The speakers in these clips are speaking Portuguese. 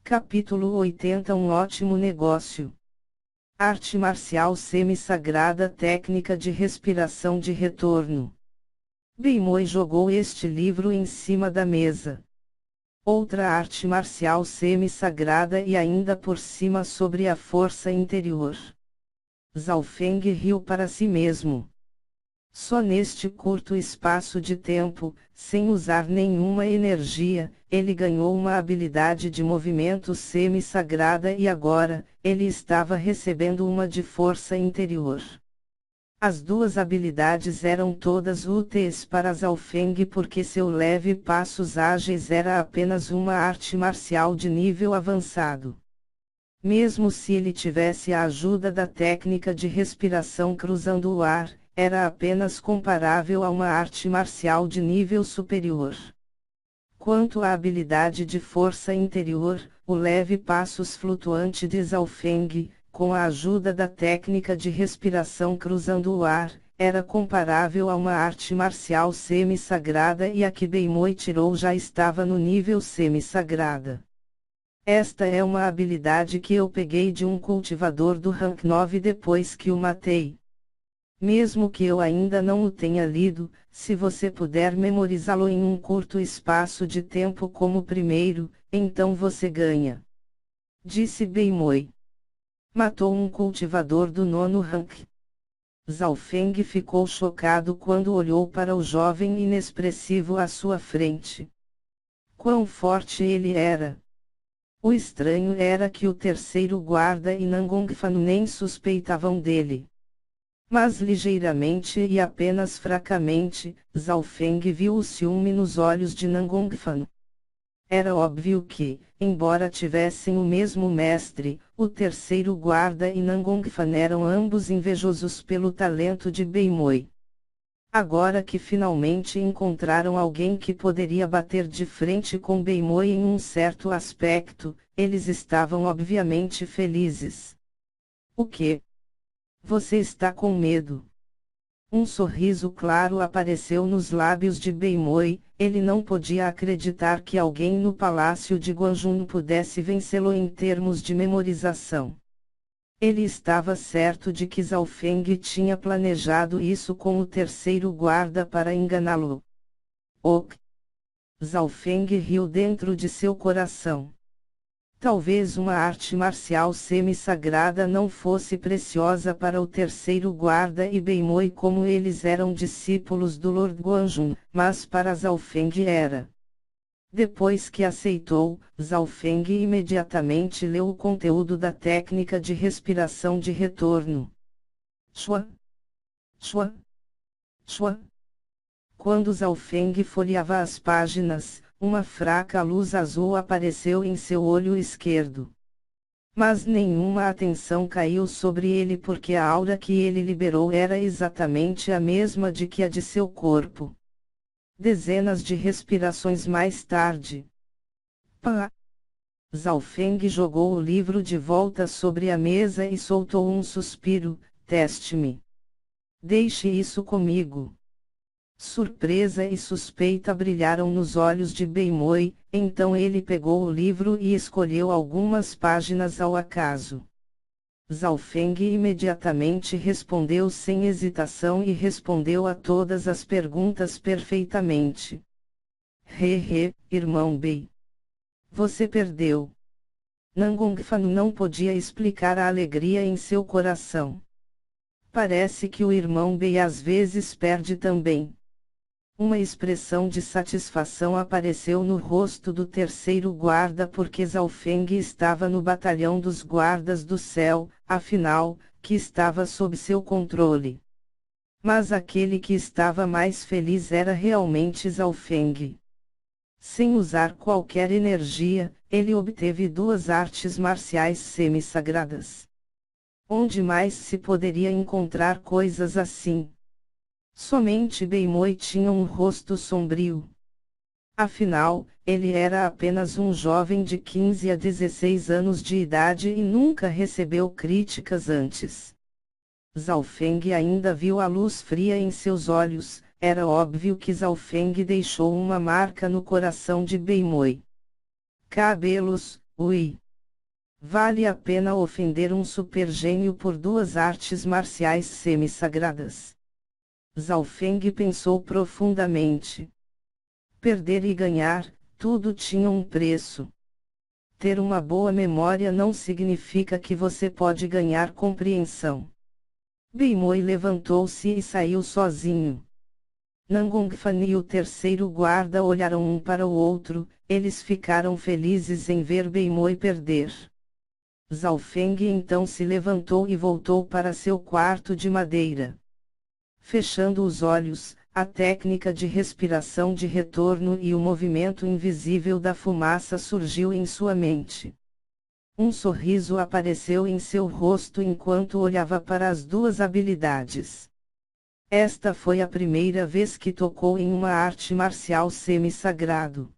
Capítulo 80. Um ótimo negócio. Arte marcial semi-sagrada, técnica de respiração de retorno. Beimoy jogou este livro em cima da mesa. Outra arte marcial semi-sagrada e ainda por cima sobre a força interior. Zhao Feng riu para si mesmo. Só neste curto espaço de tempo, sem usar nenhuma energia, ele ganhou uma habilidade de movimento semi-sagrada e agora, ele estava recebendo uma de força interior. As duas habilidades eram todas úteis para Zhao Feng porque seu leve passos ágeis era apenas uma arte marcial de nível avançado. Mesmo se ele tivesse a ajuda da técnica de respiração cruzando o ar, era apenas comparável a uma arte marcial de nível superior. Quanto à habilidade de força interior, o leve passos flutuante de Zhao Feng, com a ajuda da técnica de respiração cruzando o ar, era comparável a uma arte marcial semi-sagrada e a que Beimoy tirou já estava no nível semi-sagrada. Esta é uma habilidade que eu peguei de um cultivador do rank 9 depois que o matei. Mesmo que eu ainda não o tenha lido, se você puder memorizá-lo em um curto espaço de tempo como o primeiro, então você ganha. Disse Beimoy. Matou um cultivador do 9º rank. Zhao Feng ficou chocado quando olhou para o jovem inexpressivo à sua frente. Quão forte ele era! O estranho era que o terceiro guarda e Nangongfan nem suspeitavam dele. Mas ligeiramente e apenas fracamente, Zhao Feng viu o ciúme nos olhos de Nangongfan. Era óbvio que, embora tivessem o mesmo mestre, o terceiro guarda e Nangongfan eram ambos invejosos pelo talento de Beimoy. Agora que finalmente encontraram alguém que poderia bater de frente com Beimoy em um certo aspecto, eles estavam obviamente felizes. O quê? Você está com medo? Um sorriso claro apareceu nos lábios de Beimoy, ele não podia acreditar que alguém no palácio de Guanjun pudesse vencê-lo em termos de memorização. Ele estava certo de que Zhao Feng tinha planejado isso com o terceiro guarda para enganá-lo. Ok. Zhao Feng riu dentro de seu coração. Talvez uma arte marcial semi-sagrada não fosse preciosa para o terceiro guarda e Beimoy como eles eram discípulos do Lord Guanjun, mas para Zhao Feng era. Depois que aceitou, Zhao Feng imediatamente leu o conteúdo da técnica de respiração de retorno. Shua, shua, shua. Quando Zhao Feng folheava as páginas, uma fraca luz azul apareceu em seu olho esquerdo. Mas nenhuma atenção caiu sobre ele porque a aura que ele liberou era exatamente a mesma de que a de seu corpo. Dezenas de respirações mais tarde. Pá! Zhao Feng jogou o livro de volta sobre a mesa e soltou um suspiro. Teste-me. Deixe isso comigo. Surpresa e suspeita brilharam nos olhos de Beimoy, então ele pegou o livro e escolheu algumas páginas ao acaso. Zhao Feng imediatamente respondeu sem hesitação e respondeu a todas as perguntas perfeitamente. Irmão Bei. Você perdeu. Nangongfan não podia explicar a alegria em seu coração. Parece que o irmão Bei às vezes perde também. Uma expressão de satisfação apareceu no rosto do terceiro guarda porque Zhao Feng estava no batalhão dos guardas do céu, afinal, que estava sob seu controle. Mas aquele que estava mais feliz era realmente Zhao Feng. Sem usar qualquer energia, ele obteve duas artes marciais semi-sagradas. Onde mais se poderia encontrar coisas assim? Somente Beimoy tinha um rosto sombrio. Afinal, ele era apenas um jovem de 15 a 16 anos de idade e nunca recebeu críticas antes. Zhao Feng ainda viu a luz fria em seus olhos, era óbvio que Zhao Feng deixou uma marca no coração de Beimoy. Cabelos, Ui! Vale a pena ofender um supergênio por duas artes marciais semi-sagradas. Zhao Feng pensou profundamente. Perder e ganhar, tudo tinha um preço. Ter uma boa memória não significa que você pode ganhar compreensão. Beimoi levantou-se e saiu sozinho. Nangongfan e o terceiro guarda olharam um para o outro, eles ficaram felizes em ver Beimoi perder. Zhao Feng então se levantou e voltou para seu quarto de madeira. Fechando os olhos, a técnica de respiração de retorno e o movimento invisível da fumaça surgiu em sua mente. Um sorriso apareceu em seu rosto enquanto olhava para as duas habilidades. Esta foi a primeira vez que tocou em uma arte marcial semi-sagrado.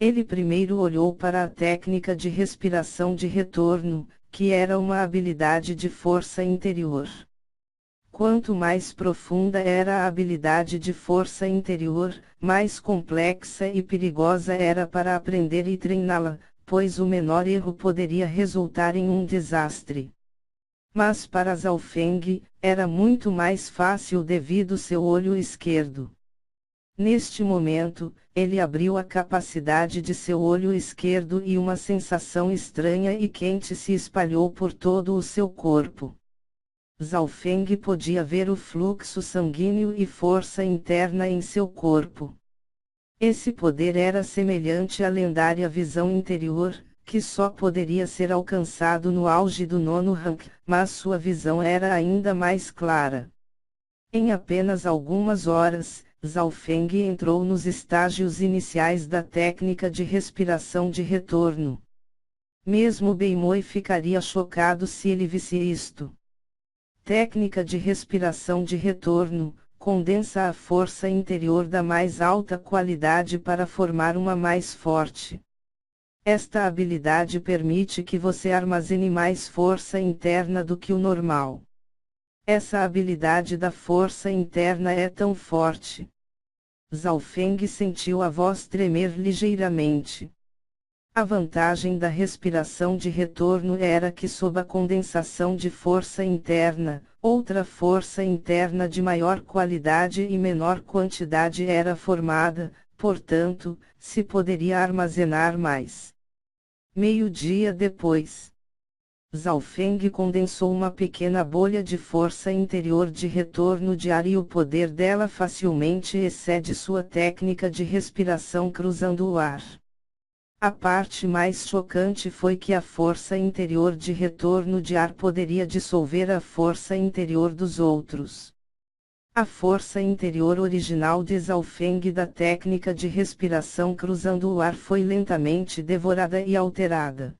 Ele primeiro olhou para a técnica de respiração de retorno, que era uma habilidade de força interior. Quanto mais profunda era a habilidade de força interior, mais complexa e perigosa era para aprender e treiná-la, pois o menor erro poderia resultar em um desastre. Mas para Zhao Feng, era muito mais fácil devido seu olho esquerdo. Neste momento, ele abriu a capacidade de seu olho esquerdo e uma sensação estranha e quente se espalhou por todo o seu corpo. Zhao Feng podia ver o fluxo sanguíneo e força interna em seu corpo. Esse poder era semelhante à lendária visão interior, que só poderia ser alcançado no auge do nono rank, mas sua visão era ainda mais clara. Em apenas algumas horas, Zhao Feng entrou nos estágios iniciais da técnica de respiração de retorno. Mesmo Beimoi ficaria chocado se ele visse isto. Técnica de respiração de retorno, condensa a força interior da mais alta qualidade para formar uma mais forte. Esta habilidade permite que você armazene mais força interna do que o normal. Essa habilidade da força interna é tão forte. Zhao Feng sentiu a voz tremer ligeiramente. A vantagem da respiração de retorno era que sob a condensação de força interna, outra força interna de maior qualidade e menor quantidade era formada, portanto, se poderia armazenar mais. Meio-dia depois, Zhao Feng condensou uma pequena bolha de força interior de retorno de ar e o poder dela facilmente excede sua técnica de respiração cruzando o ar. A parte mais chocante foi que a força interior de retorno de ar poderia dissolver a força interior dos outros. A força interior original de Zhao Feng da técnica de respiração cruzando o ar foi lentamente devorada e alterada.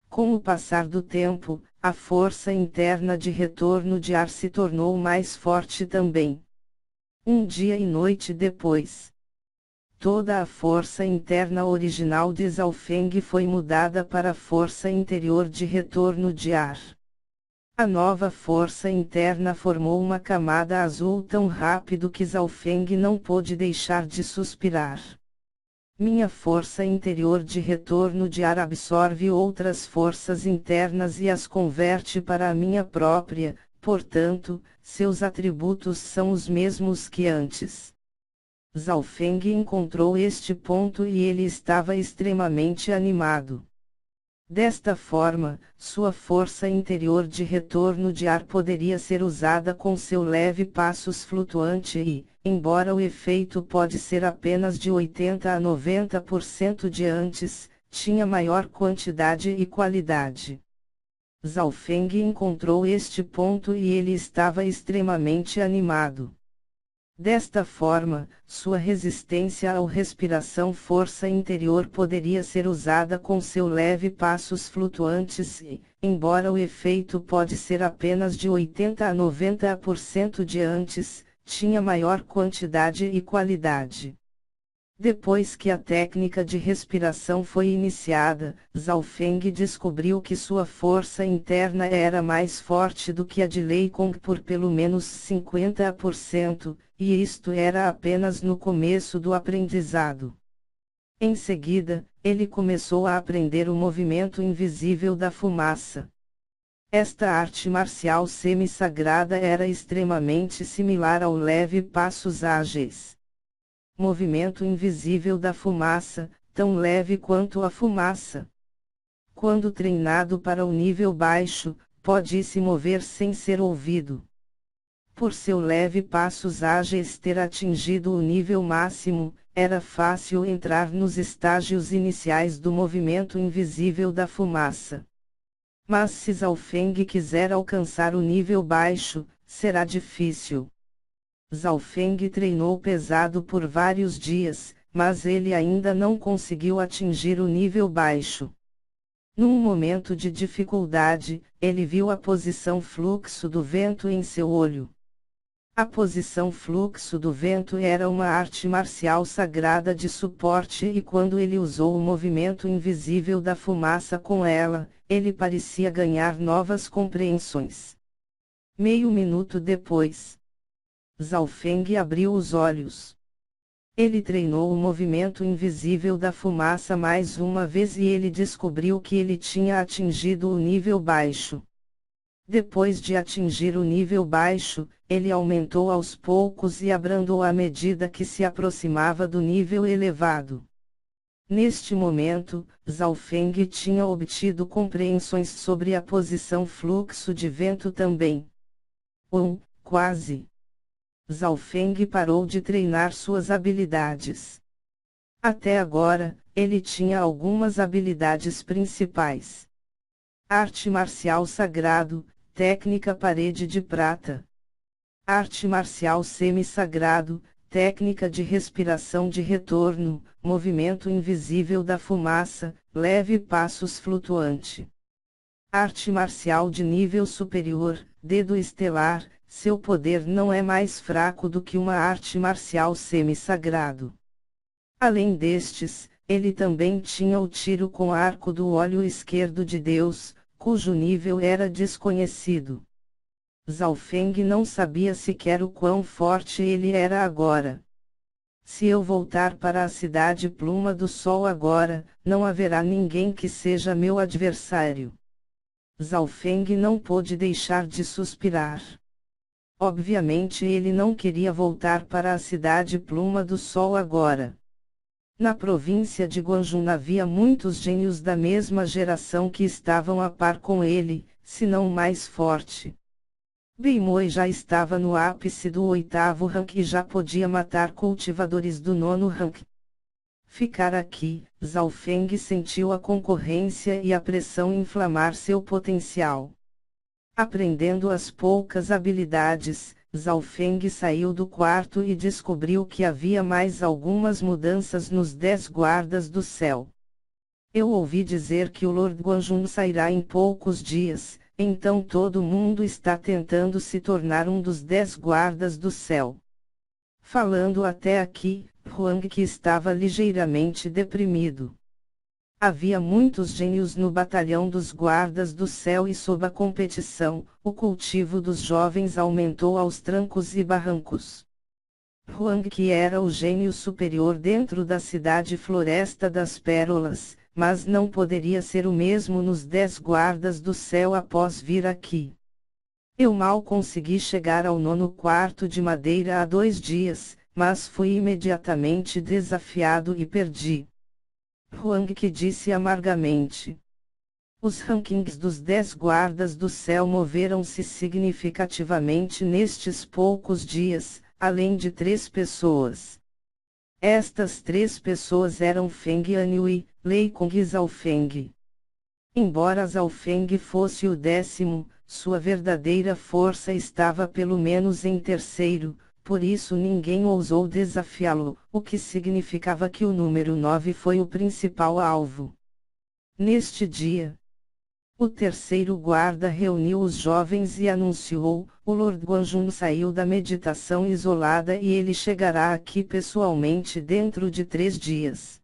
Com o passar do tempo, a força interna de retorno de ar se tornou mais forte também. Um dia e noite depois, toda a força interna original de Zhao Feng foi mudada para a força interior de retorno de ar. A nova força interna formou uma camada azul tão rápido que Zhao Feng não pôde deixar de suspirar. Minha força interior de retorno de ar absorve outras forças internas e as converte para a minha própria, portanto, seus atributos são os mesmos que antes. Zhao Feng encontrou este ponto e ele estava extremamente animado. Desta forma, sua força interior de retorno de ar poderia ser usada com seu leve passos flutuante e, embora o efeito pode ser apenas de 80 a 90% de antes, tinha maior quantidade e qualidade. Zhao Feng encontrou este ponto e ele estava extremamente animado. Desta forma, sua resistência à respiração força interior poderia ser usada com seu leve passos flutuantes e, embora o efeito pode ser apenas de 80 a 90% de antes, tinha maior quantidade e qualidade. Depois que a técnica de respiração foi iniciada, Zhao Feng descobriu que sua força interna era mais forte do que a de Lei Kong por pelo menos 50%, e isto era apenas no começo do aprendizado. Em seguida, ele começou a aprender o movimento invisível da fumaça. Esta arte marcial semi-sagrada era extremamente similar ao leve passos ágeis. Movimento invisível da fumaça, tão leve quanto a fumaça. Quando treinado para o nível baixo, pode se mover sem ser ouvido. Por seu leve passos ágeis ter atingido o nível máximo, era fácil entrar nos estágios iniciais do movimento invisível da fumaça. Mas se Zhao Feng quiser alcançar o nível baixo, será difícil. Zhao Feng treinou pesado por vários dias, mas ele ainda não conseguiu atingir o nível baixo. Num momento de dificuldade, ele viu a posição fluxo do vento em seu olho. A posição fluxo do vento era uma arte marcial sagrada de suporte e quando ele usou o movimento invisível da fumaça com ela, ele parecia ganhar novas compreensões. Meio minuto depois, Zhao Feng abriu os olhos. Ele treinou o movimento invisível da fumaça mais uma vez e ele descobriu que ele tinha atingido o nível baixo. Depois de atingir o nível baixo, ele aumentou aos poucos e abrandou à medida que se aproximava do nível elevado. Neste momento, Zhao Feng tinha obtido compreensões sobre a posição fluxo de vento também. Quase. Zhao Feng parou de treinar suas habilidades. Até agora, ele tinha algumas habilidades principais. Arte marcial sagrado, técnica parede de prata. Arte marcial semi-sagrado, técnica de respiração de retorno, movimento invisível da fumaça, leve passos flutuante. Arte marcial de nível superior, dedo estelar, seu poder não é mais fraco do que uma arte marcial semi-sagrado. Além destes, ele também tinha o tiro com arco do olho esquerdo de Deus, cujo nível era desconhecido. Zhao Feng não sabia sequer o quão forte ele era agora. Se eu voltar para a cidade Pluma do Sol agora, não haverá ninguém que seja meu adversário. Zhao Feng não pôde deixar de suspirar. Obviamente ele não queria voltar para a cidade Pluma do Sol agora. Na província de Guanjun havia muitos gênios da mesma geração que estavam a par com ele, se não mais forte. Beimoi já estava no ápice do 8º rank e já podia matar cultivadores do 9º rank. Ficar aqui, Zhao Feng sentiu a concorrência e a pressão inflamar seu potencial. Aprendendo as poucas habilidades, Zhao Feng saiu do quarto e descobriu que havia mais algumas mudanças nos 10 guardas do céu. Eu ouvi dizer que o Lord Guanjun sairá em poucos dias, então todo mundo está tentando se tornar um dos 10 guardas do céu. Falando até aqui, Huang que estava ligeiramente deprimido. Havia muitos gênios no batalhão dos guardas do céu e sob a competição, o cultivo dos jovens aumentou aos trancos e barrancos. Huang que era o gênio superior dentro da cidade Floresta das Pérolas, mas não poderia ser o mesmo nos 10 guardas do céu após vir aqui. Eu mal consegui chegar ao 9º quarto de madeira há 2 dias, mas fui imediatamente desafiado e perdi. Huang que disse amargamente. Os rankings dos 10 guardas do céu moveram-se significativamente nestes poucos dias, além de 3 pessoas. Estas 3 pessoas eram Feng Anhui, Lei Kong e Zhao Feng. Embora Zhao Feng fosse o 10º, sua verdadeira força estava pelo menos em 3º, por isso ninguém ousou desafiá-lo, o que significava que o número 9 foi o principal alvo. Neste dia, o 3º guarda reuniu os jovens e anunciou: o Lord Guanjun saiu da meditação isolada e ele chegará aqui pessoalmente dentro de 3 dias.